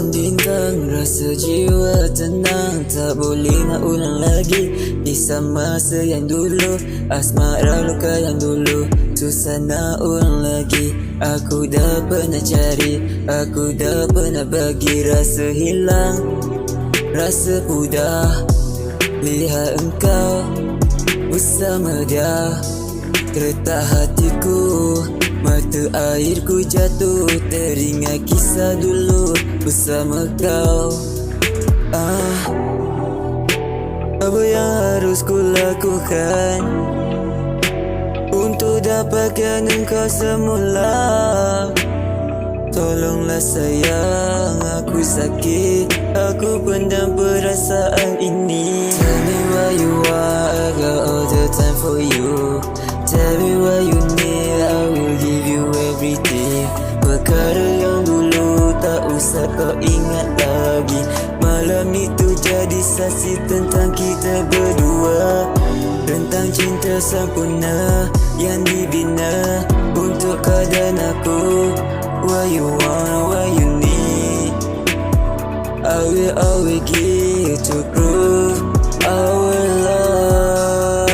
malam bintang, rasa jiwa tenang. Tak boleh nak ulang lagi kisah masa yang dulu, asmara luka yang dulu. Susah nak ulang lagi. Aku dah pernah cari, aku dah pernah bagi. Rasa hilang, rasa pudar. Lihat engkau bersama dia, terletak hatiku, mata airku jatuh. Teringat kisah dulu bersama kau. Apa yang harus ku lakukan untuk dapatkan engkau semula? Tolonglah sayang, aku sakit, aku pendam perasaan ini. Tell me where you are, I got all the time for you. Tell me what you need, I will give you everything. Perkara yang dulu tak usah kau ingat lagi. Malam itu jadi saksi tentang kita berdua, tentang cinta sempurna yang dibina untuk kau dan aku. What you want, what you need, I will always give to prove our love.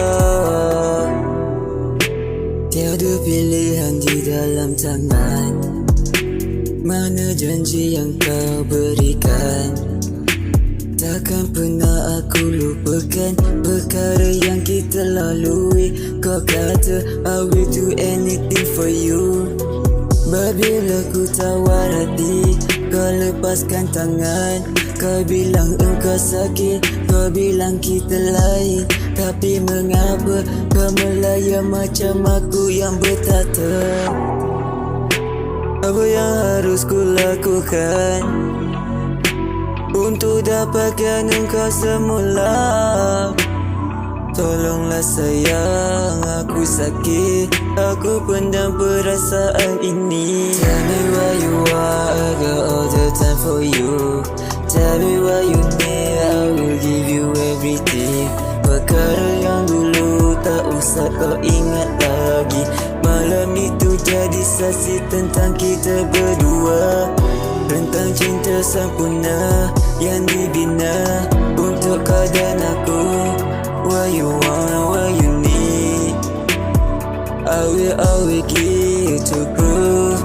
Tiada pilihan di dalam tangan, mana janji yang kau berikan. Takkan pernah aku lupakan perkara yang kita lalui. Kau kata I will do anything for you. Bila ku tawar hati, kau lepaskan tangan. Kau bilang engkau sakit, kau bilang kita lain. Tapi mengapa kau melayang macam aku yang bertata? Apa yang harus ku lakukan untuk dapatkan engkau semula? Tolonglah sayang, aku sakit, aku pendam perasaan ini. Tell me where you are, I got all the time for you. Tell me what you need, I will give you everything. Perkara yang dulu tak usah kau ingat lagi. Malam itu jadi saksi tentang kita berdua, tentang cinta sempurna yang dibina untuk kau dan aku. What you want, what you need, I will always give to prove